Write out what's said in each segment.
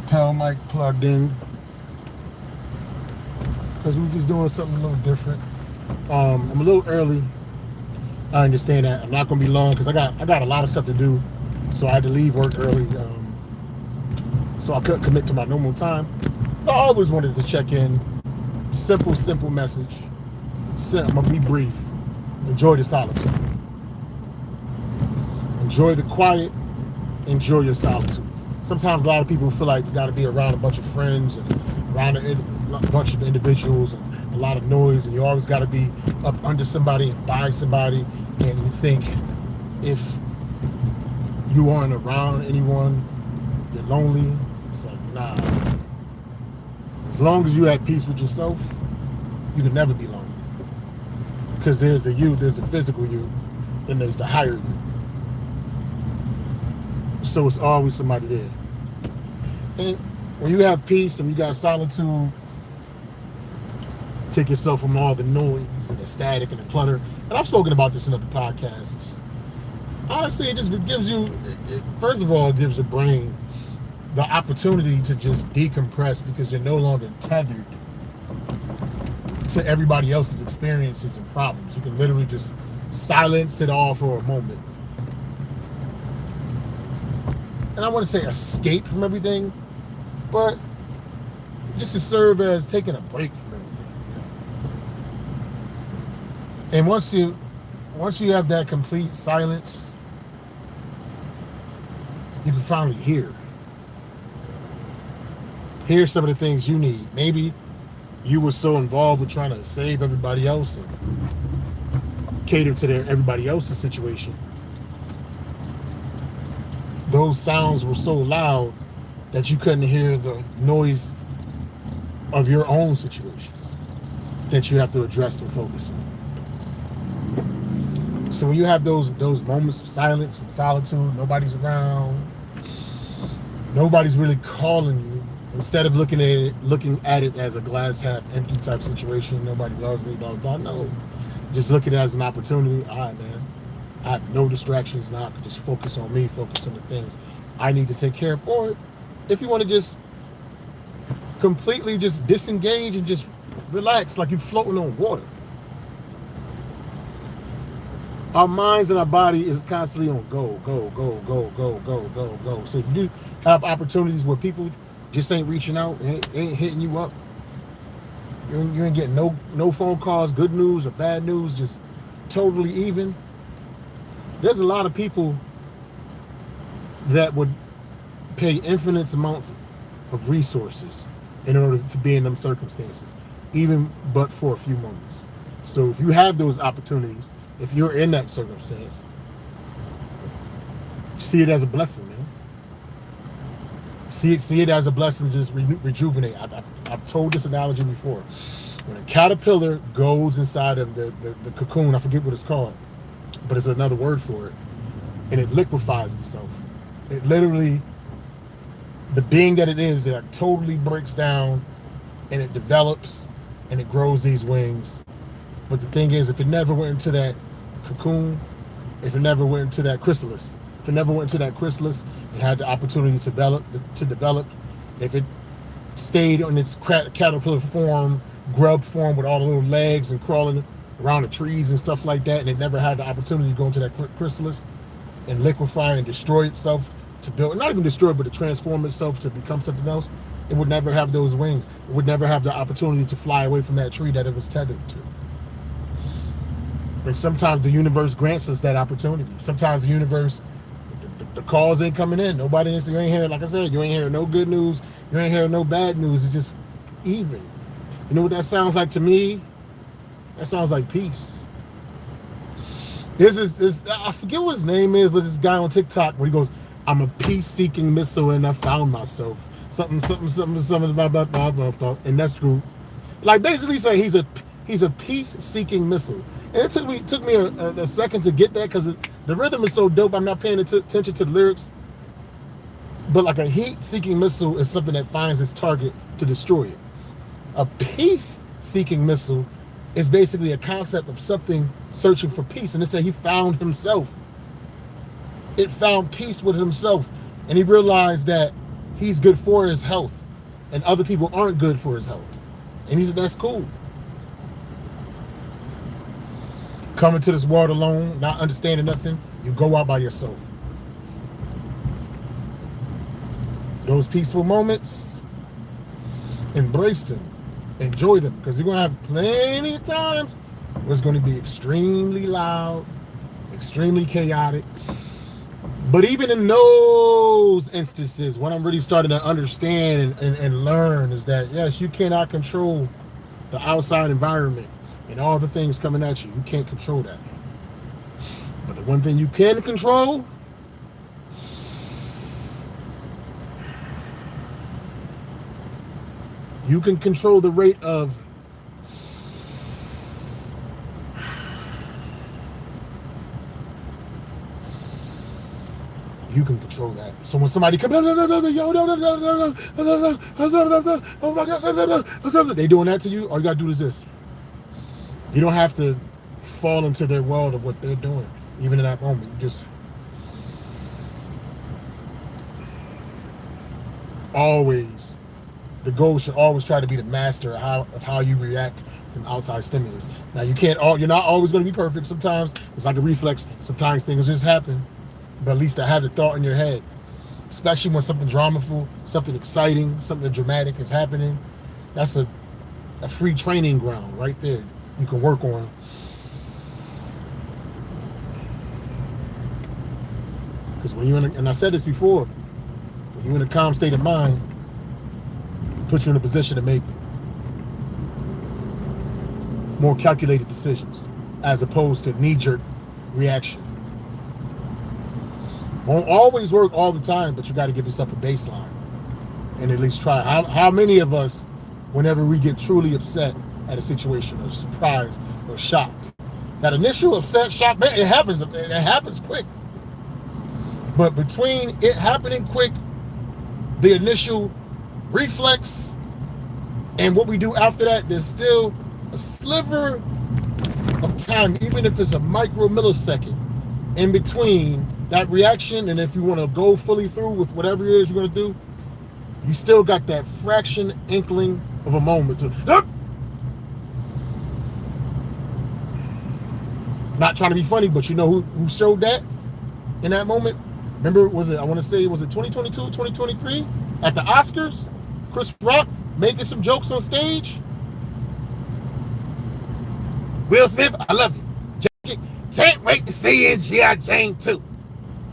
lapel mic plugged in because we're just doing something a little different. I'm a little early. I understand that. I'm not gonna be long because I got a lot of stuff to do, so I had to leave work early. So I couldn't commit to my normal time. I always wanted to check in. Simple message. I'm gonna be brief. Enjoy the solitude. Enjoy the quiet. Enjoy your solitude. Sometimes a lot of people feel like you got to be around a bunch of friends and around a bunch of individuals and a lot of noise, and you always got to be up under somebody and by somebody, and you think if you aren't around anyone, you're lonely. It's like, nah. As long as you at peace with yourself, you can never be lonely. Because there's a you, there's the physical you, then there's the higher you. So it's always somebody there. And when you have peace and you got solitude, take yourself from all the noise and the static and the clutter. And I've spoken about this in other podcasts. Honestly, it just gives you, first of all, it gives your brain the opportunity to just decompress because you're no longer tethered to everybody else's experiences and problems. You can literally just silence it all for a moment. And I want to say escape from everything, but just to serve as taking a break from everything. You know? And once you have that complete silence, you can finally hear some of the things you need. Maybe you were so involved with trying to save everybody else and cater to everybody else's situation. Those sounds were so loud that you couldn't hear the noise of your own situations that you have to address and focus on. So when you have those moments of silence and solitude, nobody's around, nobody's really calling you. Instead of looking at it as a glass half empty type situation, nobody loves me, blah, blah, blah. No. Just look at it as an opportunity. All right, man. I have no distractions now. I can just focus on me, focus on the things I need to take care of. Or if you want to just completely just disengage and just relax like you're floating on water. Our minds and our body is constantly on go. So if you do have opportunities where people just ain't reaching out, ain't hitting you up, you ain't getting no phone calls, good news or bad news, just totally even. There's a lot of people that would pay infinite amounts of resources in order to be in them circumstances, even but for a few moments. So if you have those opportunities, if you're in that circumstance, see it as a blessing, man. See it as a blessing, just rejuvenate. I've told this analogy before. When a caterpillar goes inside of the cocoon, I forget what it's called, but it's another word for it, and it liquefies itself. It literally, the being that it is, that totally breaks down, and it develops, and it grows these wings. But the thing is, if it never went into that cocoon, if it never went into that chrysalis, and had the opportunity to develop, if it stayed in its caterpillar form, grub form with all the little legs and crawling around the trees and stuff like that, and it never had the opportunity to go into that chrysalis and liquefy and destroy itself to build, not even destroy, but to transform itself to become something else, it would never have those wings. It would never have the opportunity to fly away from that tree that it was tethered to. And sometimes the universe grants us that opportunity. Sometimes the universe, the calls ain't coming in. Nobody, you ain't hearing, like I said, you ain't hearing no good news. You ain't hearing no bad news. It's just even. You know what that sounds like to me? That sounds like peace. This I forget what his name is, but this guy on TikTok where he goes, "I'm a peace-seeking missile and I found myself." Something, blah, blah, blah, blah, blah. And that's true. Like basically saying he's a peace-seeking missile. And it took me a second to get that because the rhythm is so dope. I'm not paying attention to the lyrics. But like a heat-seeking missile is something that finds its target to destroy it. A peace-seeking missile is basically a concept of something searching for peace. And they say he found himself. It found peace with himself. And he realized that he's good for his health and other people aren't good for his health. And he said, that's cool. Coming to this world alone, not understanding nothing, you go out by yourself. Those peaceful moments, embrace them, enjoy them, because you're going to have plenty of times where it's going to be extremely loud, extremely chaotic. But even in those instances, what I'm really starting to understand and learn is that, yes, you cannot control the outside environment and all the things coming at you. You can't control that. But the one thing you can control, you can control the rate of you can control that. So when somebody comes, oh my God, they doing that to you, all you gotta do is this. You don't have to fall into their world of what they're doing, even in that moment. You just always, the goal should always try to be the master of how you react from outside stimulus. Now you're not always going to be perfect. Sometimes it's like a reflex. Sometimes things just happen. But at least I have the thought in your head, especially when something dramaful, something exciting, something dramatic is happening. That's a free training ground right there you can work on. Because when you're in and I said this before, when you're in a calm state of mind, it puts you in a position to make more calculated decisions as opposed to knee-jerk reactions. Won't always work all the time, but you got to give yourself a baseline and at least try. How many of us, whenever we get truly upset at a situation or surprised or shocked, that initial upset, shock, it happens quick. But between it happening quick, the initial reflex, and what we do after that, there's still a sliver of time, even if it's a micro millisecond in between that reaction. And if you want to go fully through with whatever it is you're going to do, you still got that fraction inkling of a moment to not trying to be funny, but you know who showed that in that moment? Remember, was it 2022, 2023 at the Oscars? Chris Rock making some jokes on stage. Will Smith, I love you. Can't wait to see you in G.I. Jane 2.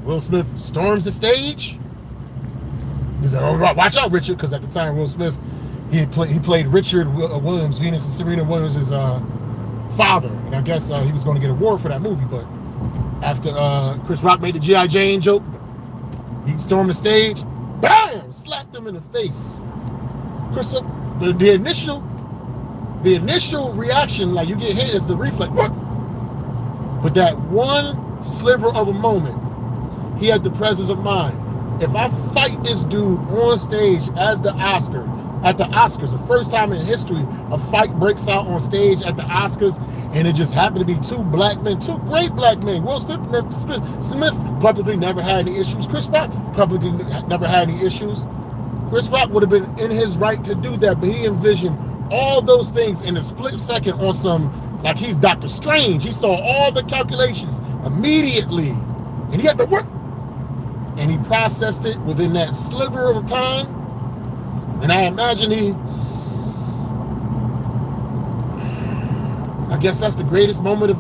Will Smith storms the stage. He said, oh, watch out, Richard, because at the time, Will Smith, he played Richard Williams, Venus and Serena Williams' father. And I guess he was going to get an award for that movie. But after Chris Rock made the G.I. Jane joke, he stormed the stage, bam, slapped him in the face. Chris, the initial reaction, like you get hit, is the reflex. But that one sliver of a moment, he had the presence of mind. If I fight this dude on stage at the Oscars, the first time in history a fight breaks out on stage at the Oscars, and it just happened to be two black men, two great black men. Will Smith publicly never had any issues. Chris Rock publicly never had any issues. Chris Rock would have been in his right to do that, but he envisioned all those things in a split second on some, like he's Dr. Strange. He saw all the calculations immediately, and he had to work, and he processed it within that sliver of time. And I imagine I guess that's the greatest moment of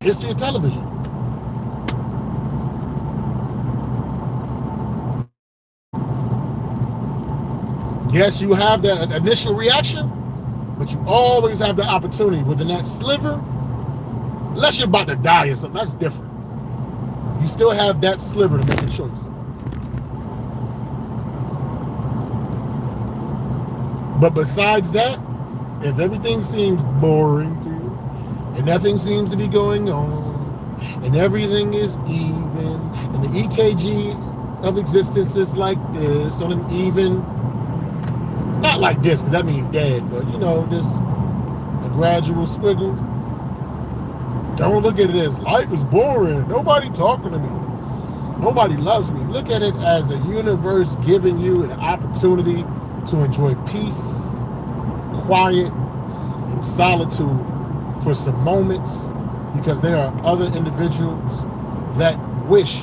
history of television. Yes, you have that initial reaction, but you always have the opportunity within that sliver, unless you're about to die or something, that's different. You still have that sliver to make a choice. But besides that, if everything seems boring to you, and nothing seems to be going on, and everything is even, and the EKG of existence is like this, on an even, not like this, because that means dead, but you know, just a gradual squiggle. Don't look at it as life is boring, nobody talking to me. Nobody loves me. Look at it as the universe giving you an opportunity to enjoy peace, quiet, and solitude for some moments, because there are other individuals that wish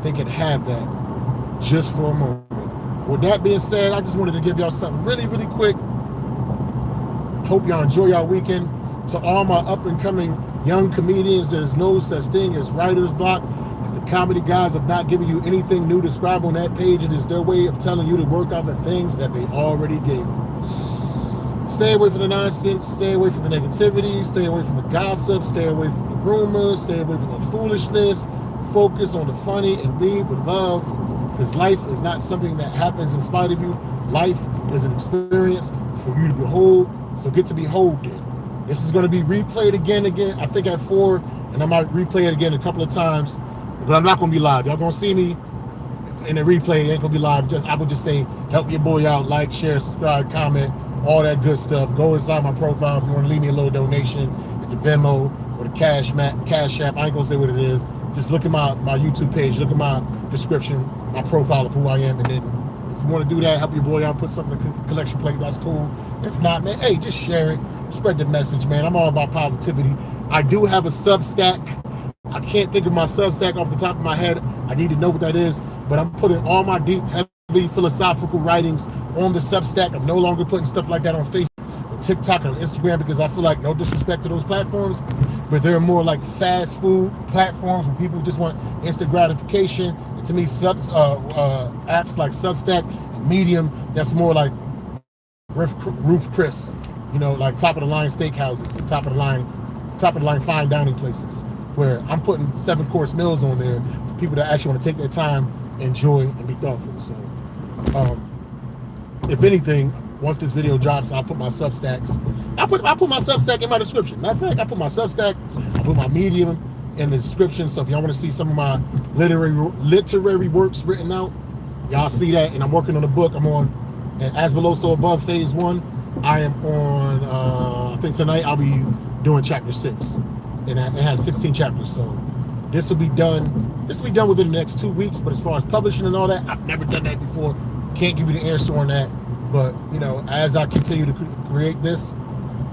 they could have that just for a moment. With that being said, I just wanted to give y'all something really, really quick. Hope y'all enjoy y'all weekend. To all my up and coming young comedians, there's no such thing as writer's block. If the comedy guys have not given you anything new to describe on that page, it is their way of telling you to work out the things that they already gave you. Stay away from the nonsense, stay away from the negativity, stay away from the gossip, stay away from the rumors, stay away from the foolishness. Focus on the funny and lead with love, because life is not something that happens in spite of you. Life is an experience for you to behold, so get to behold it. This is going to be replayed again, I think at 4, and I might replay it again a couple of times, but I'm not going to be live. Y'all going to see me in the replay. It ain't going to be live. I would just say, help your boy out, like, share, subscribe, comment, all that good stuff. Go inside my profile if you want to leave me a little donation at the Venmo or the Cash App. I ain't going to say what it is. Just look at my YouTube page, look at my description, my profile of who I am, and then if you want to do that, help your boy out, put something in the collection plate, that's cool. If not, man, hey, just share it. Spread the message, man. I'm all about positivity. I do have a Substack. I can't think of my Substack off the top of my head. I need to know what that is, but I'm putting all my deep, heavy philosophical writings on the Substack. I'm no longer putting stuff like that on Facebook or TikTok or Instagram, because I feel like, no disrespect to those platforms, but they're more like fast food platforms where people just want instant gratification. And to me, apps like Substack and Medium, that's more like Roof Chris, you know, like top of the line steakhouses and top of the line fine dining places, where I'm putting 7-course meals on there for people that actually want to take their time, enjoy, and be thoughtful. So, if anything, once this video drops, I'll put my Substacks. I'll put my Substack in my description. Matter of fact, I put my Substack, I put my Medium in the description. So if y'all want to see some of my literary works written out, y'all see that. And I'm working on a book. I'm on As Below, So Above, Phase 1. I am on, I think tonight I'll be doing chapter 6, and it has 16 chapters. So this will be done within the next 2 weeks. But as far as publishing and all that, I've never done that before. Can't give you the answer on that. But, you know, as I continue to create this,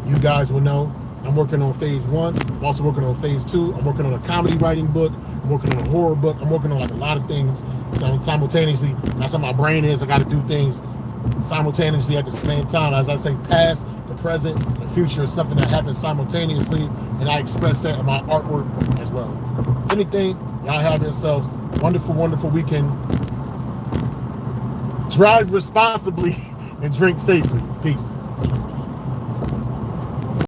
you guys will know. I'm working on phase 1. I'm also working on phase 2. I'm working on a comedy writing book. I'm working on a horror book. I'm working on like a lot of things simultaneously. That's how my brain is. I got to do things simultaneously at the same time. As I say, past, the present, the future is something that happens simultaneously, and I express that in my artwork as well. If anything, y'all have yourselves a wonderful, wonderful weekend. Drive responsibly and drink safely. Peace.